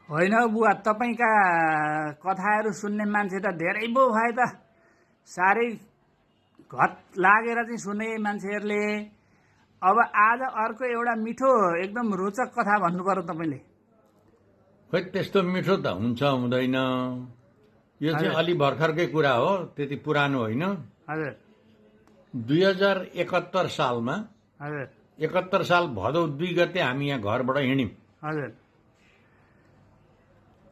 होइन बुवा, तपाईँका कथाहरू सुन्ने मान्छे त धेरै पो भए त। साह्रै घत लागेर चाहिँ सुने मान्छेहरूले। अब आज अर्को एउटा मिठो एकदम रोचक कथा भन्नु पर्यो तपाईँले। खोइ त्यस्तो मिठो त हुन्छ हुँदैन, यो चाहिँ अलि भर्खरकै कुरा हो, त्यति पुरानो होइन। हजुर 2071 सालमा, हजुर 71 साल भदौ 2 गते हामी यहाँ घरबाट हिँड्यौँ। हजुर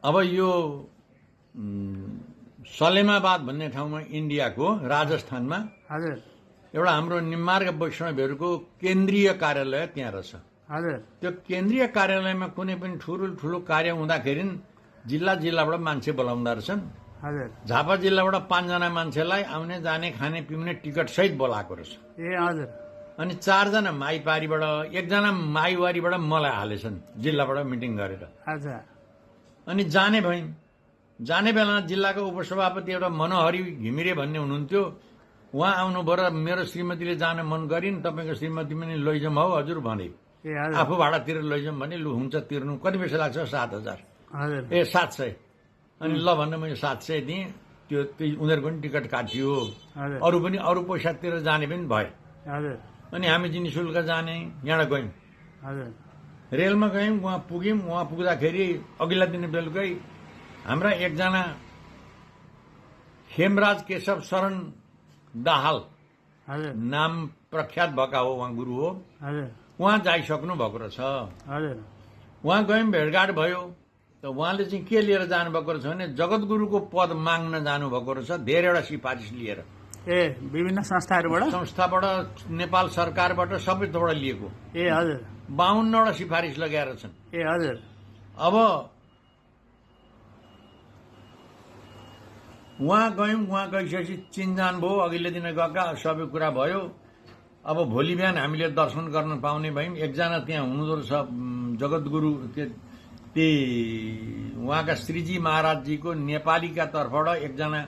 अब यो सलेमाबाद भन्ने ठाउँमा इन्डियाको राजस्थानमा हजुर एउटा हाम्रो निम्मार्ग वैष्णवहरूको केन्द्रीय कार्यालय त्यहाँ रहेछ। हजुर त्यो केन्द्रीय कार्यालयमा कुनै पनि ठुलो कार्य हुँदाखेरि जिल्लाबाट मान्छे बोलाउँदा रहेछन्। हजुर झापा जिल्लाबाट 5 जना मान्छेलाई आउने जाने खाने पिउने टिकट सहित बोलाएको रहेछ। ए हजुर। अनि 4 जना माइपारीबाट, 1 जना माइवारीबाट मलाई हालेछन् जिल्लाबाट मिटिङ गरेर। अच्छा। अनि जाने बेलामा जिल्लाको उपसभापति एउटा मनोहरी घिमिरे भन्ने हुनुहुन्थ्यो, उहाँ आउनुभयो र मेरो श्रीमतीले जान मन गरिन्, तपाईँको श्रीमती पनि लैजाउँ हौ हजुर भने। ए हजुर। आफू भाडा तिरेर लैजाउँ भने लु हुन्छ तिर्नु, कति पैसा लाग्छ? 7,000। हजुर। ए 700। अनि ल भनेर मैले 700 दिएँ। त्यो उनीहरूको पनि टिकट काटियो, हजुर। अरू पैसा तिरेर जाने पनि भयो। हजुर। अनि हामी चाहिँ निःशुल्क जाने यहाँबाट गयौँ। हजुर। रेलमा गयौँ, उहाँ पुग्यौँ। उहाँ पुग्दाखेरि अघिल्ला दिन बेलुकै हाम्रा 1 जना खेमराज केशव शरण दाहाल हजुर। नाम प्रख्यात भएका हो, उहाँ गुरु हो, हजुर। उहाँ जाइसक्नु भएको रहेछ। हजुर। उहाँ गयौँ, भेटघाट भयो। त उहाँले चाहिँ के लिएर जानुभएको रहेछ भने जगतगुरुको पद माग्न जानुभएको रहेछ, धेरैवटा सिफारिस लिएर। ए विभिन्न संस्थाबाट, नेपाल सरकारबाट, सबैबाट लिएको। ए हजुर। 52वटा सिफारिस लगाएर छन्। ए हजुर। अब उहाँ गयौँ, उहाँ गइसकेपछि चिनजान भयो, अघिल्लो दिन गएका सबै कुरा भयो। अब भोलि बिहान हामीले दर्शन गर्न पाउने भयौँ। 1 जना त्यहाँ हुनुहुँदो रहेछ जगतगुरु, उहाँका श्रीजी महाराजजीको नेपालीका तर्फबाट 1 जना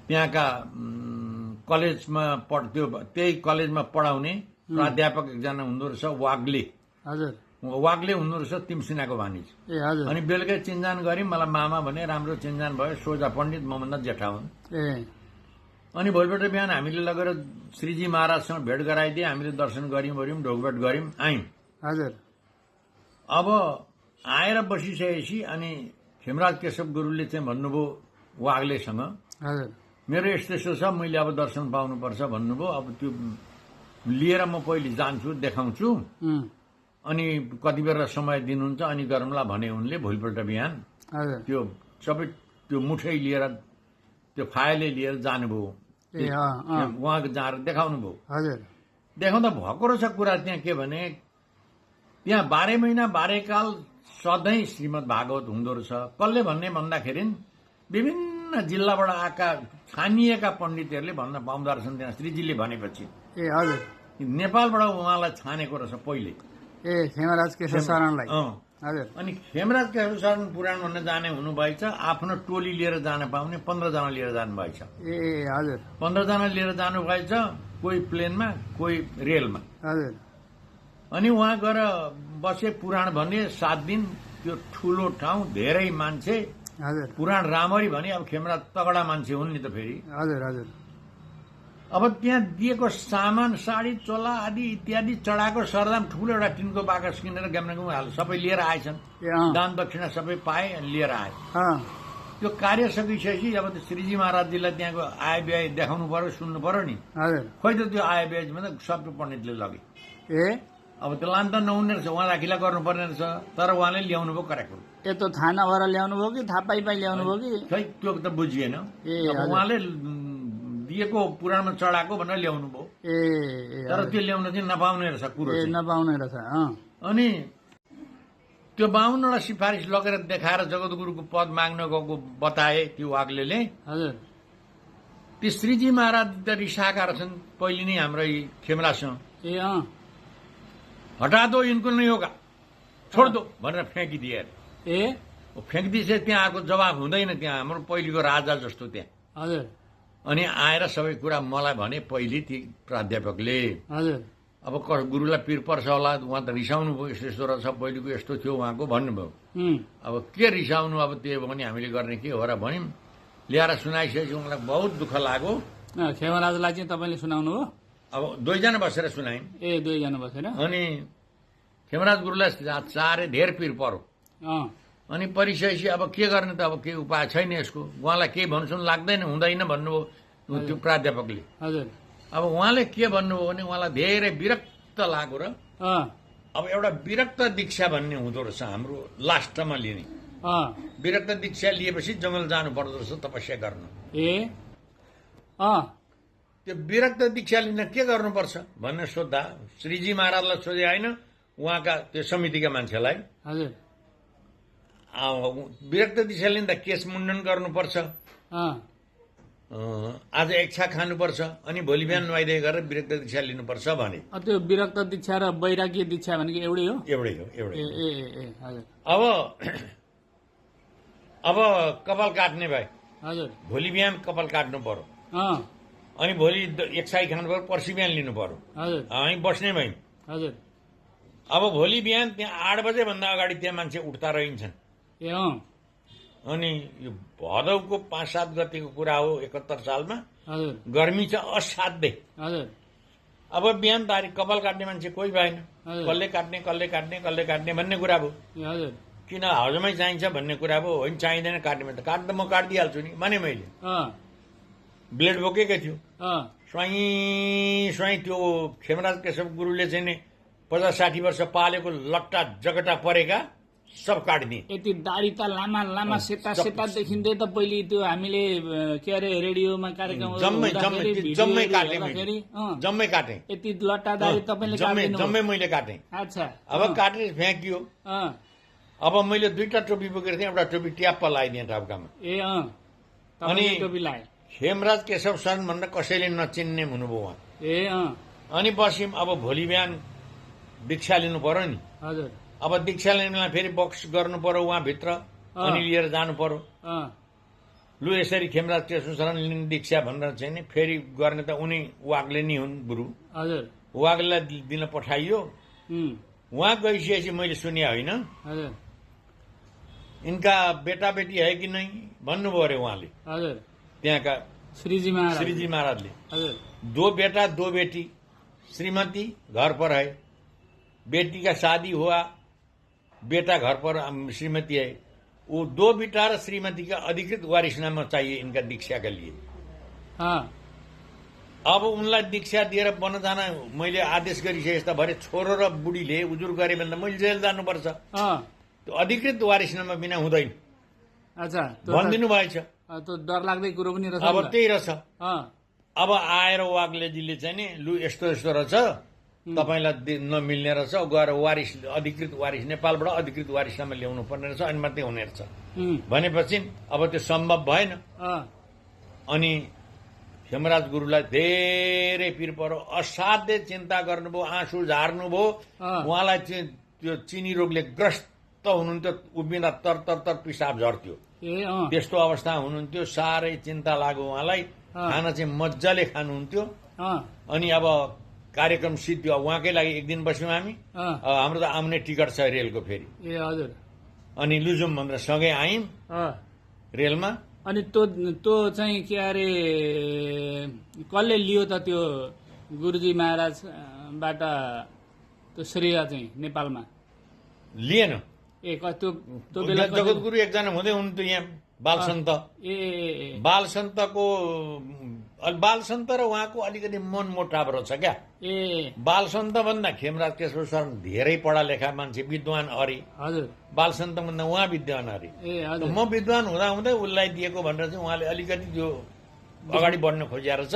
त्यहाँका कलेजमा त्यही कलेजमा पढाउने प्राध्यापक 1 जना हुनुहुँदो रहेछ, वाग्ले। हजुर। वाग्ले हुनुहुँदो रहेछ, तिमसिनाको भानिज। ए हजुर। अनि बेलुकै चिन्जान गऱ्यौँ, मलाई मामा भने, राम्रो चिन्जान भयो, सोझा पण्डित, मभन्दा जेठा हुन्। ए अनि भोलिपल्ट बिहान हामीले लगेर श्रीजी महाराजसँग भेट गराइदिए, हामीले दर्शन गऱ्यौँ, ढोकभेट गऱ्यौँ, आयौँ। हजुर। अब आएर बसिसकेपछि अनि खेमराज केशव गुरुले चाहिँ भन्नुभयो वाग्लेसँग, हजुर। मेरो यस्तो यस्तो छ, मैले अब दर्शन पाउनुपर्छ भन्नुभयो। अब त्यो लिएर म पहिले जान्छु, देखाउँछु, अनि कति बेर समय दिनुहुन्छ अनि गरौँला भने उनले। भोलिपल्ट बिहान त्यो सबै त्यो मुठै लिएर, त्यो फाइलले लिएर जानुभयो। उहाँ जाएर देखाउनु भयो। हजुर। देखाउँदा भएको रहेछ कुरा त्यहाँ के भने, त्यहाँ 12 महिना 12 काल सधैँ श्रीमद् भागवत हुँदो रहेछ। कसले भन्ने भन्दाखेरि विभिन्न जिल्लाबाट आएका छानिएका पण्डितहरूले भन्न पाउँदो रहेछन् त्यहाँ, श्रीजीले भनेपछि। ए हजुर। नेपालबाट उहाँलाई छानेको रहेछ पहिले। ए खेमराज केशव शरणलाई। हजुर। अनि खेमराज केशव शरण पुराण भन्न जाने हुनुभएछ, आफ्नो टोली लिएर जान पाउने 15 जना लिएर जानुभएछ। ए हजुर। 15 जना लिएर जानुभएछ, कोही प्लेनमा, कोही रेलमा। हजुर। अनि उहाँ गएर बसे, पुराण भने 7 दिन। त्यो ठुलो ठाउँ, धेरै मान्छे, हजुर। पुराण राम्ररी भने। अब खेमराज तगडा मान्छे हुन् नि त फेरि। हजुर। हजुर। अब त्यहाँ दिएको सामान, साडी चोला आदि इत्यादि चढाएको सरदाम ठुलो एउटा टिनको बाकस किनेर ग्याम्नागुम हाल सबै लिएर आएछन्। दान दक्षिणा सबै पाए अनि लिएर आए। त्यो कार्य सकिसकेपछि अब त्यो श्रीजी महाराजजीलाई त्यहाँको आय व्यय देखाउनु पर्यो, सुन्नु पर्यो नि। खोइ त त्यो आय व्यय मतलब सबै पण्डितले लगे। अब त्यो लान त नहुने रहेछ, उहाँलाई अखिला गर्नुपर्ने रहेछ, तर उहाँले ल्याउनु भयो करेक्ट। यत्रो थाना भएर ल्याउनु भयो कि थाहा पाइ ल्याउनु भयो कि? खै त्यो त बुझिएन। उहाँले दिएको पुराणमा चढाएको भनेर ल्याउनु भयो। तर त्यो ल्याउन चाहिँ नपाउने रहेछ कुरो, नपाउने रहेछ। अनि त्यो 52वटा सिफारिस लगेर देखाएर जगतगुरुको पद माग्न गएको बताए त्यो वाग्लेले। हजुर। ती श्रीजी महाराज त रिसाएका रहेछन् पहिले नै हाम्रो खेमराजसँग। हटा दो इनको नहीं होगा, छोड़ दो भनेर फ्याँकिदिए। फ्याँकिदिए त्यहाँ आएको जवाब हुँदैन त्यहाँ, हाम्रो पहिलेको राजा जस्तो त्यहाँ। हजुर। अनि आएर सबै कुरा मलाई भने पहिले ती प्राध्यापकले। हजुर। अब गुरुलाई पिर पर्छ होला, उहाँ त रिसाउनु भयो, यस्तो यस्तो रहेछ, पहिलेको यस्तो थियो उहाँको भन्नुभयो। अब के रिसाउनु, अब त्यो पनि हामीले गर्ने के हो र भन्यौँ। ल्याएर सुनाइसकेपछि उनलाई बहुत दुःख लाग्यो। खेमराजलाई चाहिँ तपाईँले सुनाउनु हो? अब दुईजना बसेर सुनायौँ। ए दुईजना बसेर? अनि खेमराज गुरुलाई चारे धेर पिर पर्यो। अनि परिसकेपछि अब के गर्ने त, अब केही उपाय छैन यसको। उहाँलाई केही भन्नु लाग्दैन, हुँदैन भन्नुभयो त्यो प्राध्यापकले। हजुर। अब उहाँले के भन्नुभयो भने उहाँलाई धेरै विरक्त लाग्यो र अब एउटा विरक्त दीक्षा भन्ने हुँदो रहेछ हाम्रो लास्टमा लिने। विरक्त दीक्षा लिएपछि जङ्गल जानु पर्दो रहेछ तपस्या गर्न। त्यो विरक्त दीक्षा लिन के गर्नुपर्छ भनेर सोद्धा श्रीजी महाराजलाई सोधे होइन, उहाँका त्यो समितिका मान्छेलाई। हजुर। विरक्त दीक्षा लिँदा केश मुण्डन गर्नुपर्छ, आज इच्छा खानुपर्छ, अनि भोलि बिहान नुहाइदिए गरेर विरक्त दीक्षा लिनुपर्छ भने। त्यो विरक्त दीक्षा र वैराग्य दीक्षा भनेको एउटै हो? एउटै हो, एउटै। हजुर। अब कपाल काट्ने भाइ, हजुर, भोलि बिहान कपाल काट्नु पर्यो, अनि भोलि एक्साइ खानु पर्यो, पर्सि बिहान लिनु पर्यो। हजुर। हामी बस्ने भयौँ। हजुर। अब भोलि बिहान त्यहाँ 8 बजे भन्दा अगाडि त्यहाँ मान्छे उठ्दा रहन्छन्। अनि यो भदौको 5-7 गतिको कुरा हो 71 सालमा। गर्मी छ असाध्यै। अब बिहान तारिक कपाल काट्ने मान्छे कोही भएन। कसले काट्ने कसले काट्ने कसले काट्ने भन्ने कुरा भयो। किन हजमै चाहिन्छ भन्ने कुरा भयो। होइन चाहिँदैन काट्ने भने त काट्दा म काटिदिइहाल्छु नि भने मैले। ब्लेड बोकेकै थियो। स्वाई त्यो खेमराज केशव गुरुले चाहिँ नि 50-60 वर्ष पालेको लट्टा जगटा परेका सब काट्ने। यति दाढी त लामा लामा सेता सेता देखिन्थ्यो त पहिले त्यो हामीले के अरे रेडियोमा कार्यक्रम जम्मै काटे। यति लट्टा दाढी तपाईँले जम्मै मैले काटेँ। अच्छा। अब काटेर फ्याँकियो। अब मैले 2टा टोपी बोकेर थिएँ, एउटा टोपी ट्याप्प लगाइदिएँ टाउकामा। अनि टोपी लगाए। खेमराज केशव शरण भनेर कसैले नचिन्ने हुनुभयो उहाँ। अनि बस्यौँ। अब भोलि बिहान दीक्षा लिनु पर्यो नि। हजुर। अब दीक्षा लिनुलाई फेरि बक्स गर्नु पर्यो उहाँभित्र, अनि लिएर जानु पर्यो। लु यसरी खेमराज केशव शरण लिने दीक्षा भनेर चाहिँ नि फेरि गर्ने त उनी वाग्ले नि हुन् गुरु। हजुर। वाग्लेलाई दिन पठाइयो। उहाँ गइसकेपछि मैले सुने होइन, इनका बेटा बेटी है कि नहीं भन्नुभयो अरे उहाँले। हजुर। त्यहाँका श्रीजी महाराजले। 2 बेटा 2 बेटी, श्रीमती घर पर है, बेटी का शादी हुआ, बेटा घर पर श्रीमती है। वो 2 बेटा र श्रीमती का अधिकृत वारिसनामा चाहिए इनका दीक्षा के लिए। अब उनलाई दीक्षा दिएर बन्न जान मैले आदेश गरिसकेँ। त भरे छोरो र बुढीले उजुर गरे भने मैले जेल जानुपर्छ। त्यो अधिकृत वारिसनामा बिना हुँदैन। अच्छा। भनिदिनु भएछ। त्यो डर लाग्दै कुरो पनि रहेछ। अब त्यही रहेछ। अब आएर वाग्लेजीले चाहिँ नि लु यस्तो यस्तो रहेछ, तपाईँलाई नमिल्ने रहेछ, गएर वारिस अधिकृत वारिस नेपालबाट अधिकृत वारिसनामा ल्याउनु पर्ने रहेछ, अनि मात्रै हुने रहेछ भनेपछि अब त्यो सम्भव भएन। अनि खेमराज गुरुलाई धेरै पिर पर्यो, असाध्य चिन्ता गर्नुभयो, आँसु झार्नुभयो। उहाँलाई चाहिँ त्यो चिनी रोगले ग्रस्त हुनुहुन्थ्यो, उभिँदा तर तर तर पिसाब झर्थ्यो, त्यस्तो अवस्था हुनुहुन्थ्यो। साह्रै चिन्ता लाग्यो उहाँलाई। खाना चाहिँ मजाले खानुहुन्थ्यो। अनि अब कार्यक्रम सिद्धियो। उहाँकै लागि 1 दिन बस्यौँ हामी। हाम्रो त आउने टिकट छ रेलको फेरि। हजुर। अनि लुजुम भनेर सँगै आयौँ रेलमा। अनि त्यो चाहिँ के अरे कसले लियो त त्यो गुरुजी महाराजबाट त्यो श्रेय चाहिँ नेपालमा? लिएन। त्यो बेला जगतगुरु एकजना हुँदै हुनुहुन्थ्यो यहाँ बालसन्त। बालसन्त र उहाँको अलिकति मन मोटाव रहेछ क्या। बालसन्त भन्दा खेमराज केशव शरण धेरै पढा लेखा मान्छे, विद्वान अरे। हजुर। बालसन्त भन्दा उहाँ विद्वान अरे। म विद्वान हुँदा हुँदै उसलाई दिएको भनेर चाहिँ उहाँले अलिकति त्यो अगाडि बढ्न खोजिया रहेछ।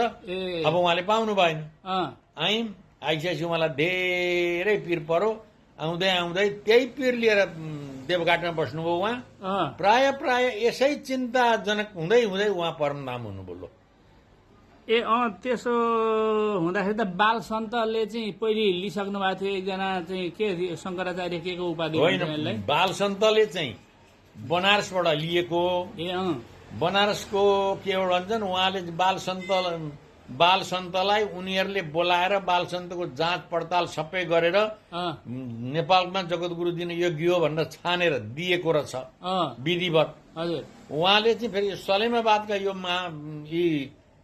अब उहाँले पाउनु भएन। आयौँ। आइसकेपछि उहाँलाई धेरै पिर पर्यो। आउँदै आउँदै त्यही पिर लिएर देवघाटमा बस्नुभयो उहाँ। प्राय यसै चिन्ताजनक हुँदै हुँदै उहाँ परमधाम हुनुभयो। त्यसो हुँदाखेरि त बाल सन्तले चाहिँ पहिले लिइसक्नु भएको थियो। एकजना चाहिँ के शङ्कराचार्य के को उपाधि? होइन, बाल सन्तले चाहिँ बनारसबाट लिएको। बनारसको के भन्छन् उहाँले बाल सन्त बाल सन्तलाई उनीहरूले बोलाएर बाल सन्तको जाँच पडताल सबै गरेर नेपालमा जगतगुरु दिन योग्य हो भनेर छानेर दिएको रहेछ विधिवत। हजुर उहाँले चाहिँ फेरि सलेमाबादका यो यी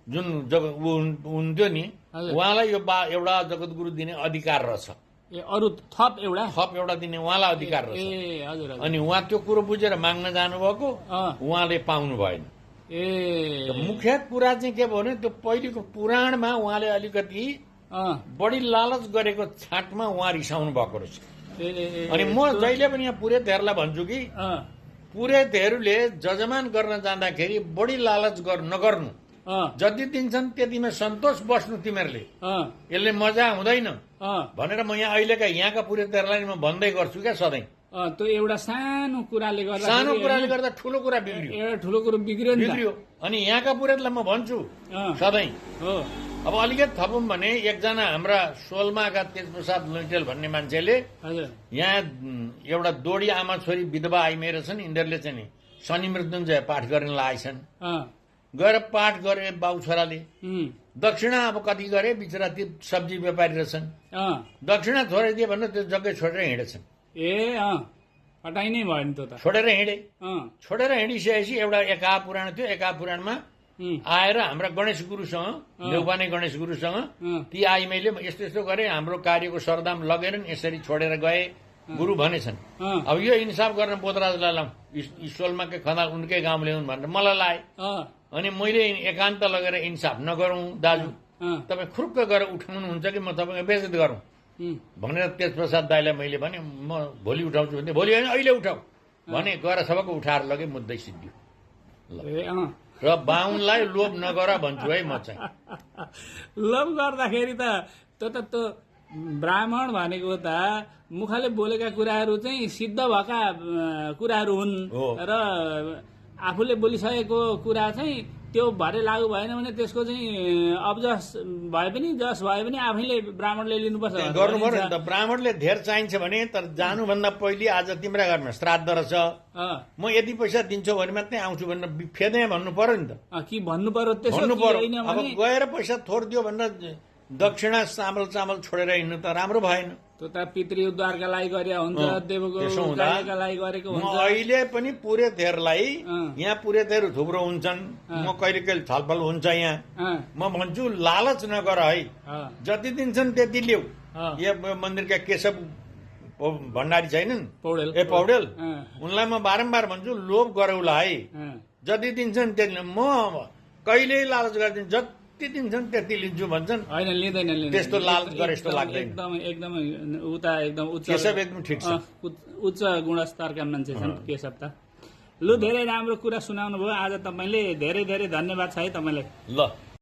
जुन हुन्थ्यो नि उहाँलाई यो एउटा जगतगुरु दिने अधिकार रहेछ। अरू थप एउटा दिने उहाँलाई अधिकार रहेछ। अनि उहाँ त्यो कुरो बुझेर माग्न जानुभएको, उहाँले पाउनु भएन। मुख्य कुरा चाहिँ के भयो भने त्यो पहिलेको पुराणमा उहाँले अलिकति बढी लालच गरेको छाटमा उहाँ रिसाउनु भएको रहेछ। अनि म जहिले पनि यहाँ पुरोहितहरूलाई भन्छु कि पुरोहितहरूले जजमान गर्न जाँदाखेरि बढी लालच नगर्नु। जति दिन्छन् त्यतिमा सन्तोष बस्नु तिमीहरूले, यसले मजा हुँदैन भनेर म यहाँ अहिलेका यहाँका पुरोहितहरूलाई म भन्दै गर्छु क्या सधैँ। त्यो एउटा सानो कुराले गर्दा ठुलो कुरा बिग्रियो। अनि यहाँका पुरोहितलाई म भन्छु सधैँ। अब अलिकति थपौँ भने एकजना हाम्रा सोलमाका तेजप्रसाद लैटेल भन्ने मान्छेले यहाँ एउटा दोडी आमा छोरी विधवा आइमेर छन्, यिनीहरूले चाहिँ नि शनि मृत्युञ्जय पाठ गर्न लागेछन्। गएर पाठ गरे बाउ छोराले, दक्षिणा अब कति गरे, बिचरा ती सब्जी व्यापारी रहेछन्, दक्षिणा थोरै दिए भनेर त्यो जग्गै छोडेर हिँडेछन्। हटाइ नै भयो नि, छोडेर हिँडिसकेपछि एउटा एका पुराण थियो, एका पुराणमा आएर हाम्रा गणेश गुरुसँग, देउपाने गणेश गुरुसँग ती आइमाईले यस्तो यस्तो गरे, हाम्रो कार्यको सरदाम लगेर यसरी छोडेर गए गुरु भनेछन्। अब यो इन्साफ गर्न बोधराजलाई लाउँ, ईश्वरमा खनाल उनकै गाउँ ल्याउन् भनेर मलाई लाए। अनि मैले एकान्त लगेर इन्साफ नगरौँ दाजु, तपाईँ खुर्क गरेर उठाउनुहुन्छ कि म तपाईँको बेइज्जत गरौँ भनेर तेजप्रसाद दाईलाई मैले भने म भोलि उठाउँछु भने, भोलि होइन अहिले उठाउ भने गएर सबैको उठाएर लगे, मुद्दै सिद्धियो। र बाहुनलाई लोभ नगर भन्छु है म चाहिँ। लोभ गर्दाखेरि त त्यो ब्राह्मण भनेको त मुखले बोलेका कुराहरू चाहिँ सिद्ध भएका कुराहरू हुन् र आफूले बोलिसकेको कुरा चाहिँ त्यो भरे लागू भएन भने त्यसको चाहिँ अबजस भए पनि जस भए पनि आफैले ब्राह्मणले लिनुपर्छ। गर्नु पर्यो नि त, ब्राह्मणले धेर चाहिन्छ भने। तर जानुभन्दा पहिले आज तिम्रा घरमा श्राद्ध रहेछ, म यति पैसा दिन्छु भने मात्रै आउँछु भनेर फेदै भन्नु पर्यो नि त। कि भन्नु पर्यो, भन्नु पर्यो। अब गएर पैसा थोर दियो भनेर दक्षिणा चामल छोडेर हिँड्नु त राम्रो भएन। त्यो त पितृ उद्धारका लागि गरे हुन्छ, देवको उद्धारका लागि गरेको हुन्छ। अहिले पनि पुरोहितहरूलाई, यहाँ पुरोहितहरू थुप्रो हुन्छन्, म कहिले कहिले छलफल हुन्छ यहाँ, म भन्छु लालच नगर है, जति दिन्छन् त्यति ल्याऊ। यहाँ मन्दिरका केशव भण्डारी छैनन्, पौडेल, उनलाई म बारम्बार भन्छु लोभ गरौला है, जति दिन्छन् त्यति। म कहिल्यै लालच गर्दिन, जति दिन्छन् त्यति लिन्छु भन्छन्, होइन लिँदैन, त्यस्तो लालच गरे जस्तो लाग्दैन। एकदम उता एकदम उच्च, केशव एकदम ठिक छ, उच्च गुणस्तरका मान्छे छन् केशव त। लु धेरै राम्रो कुरा सुनाउनु भयो आज तपाईँले, धेरै धेरै धन्यवाद छ है तपाईँलाई। ल।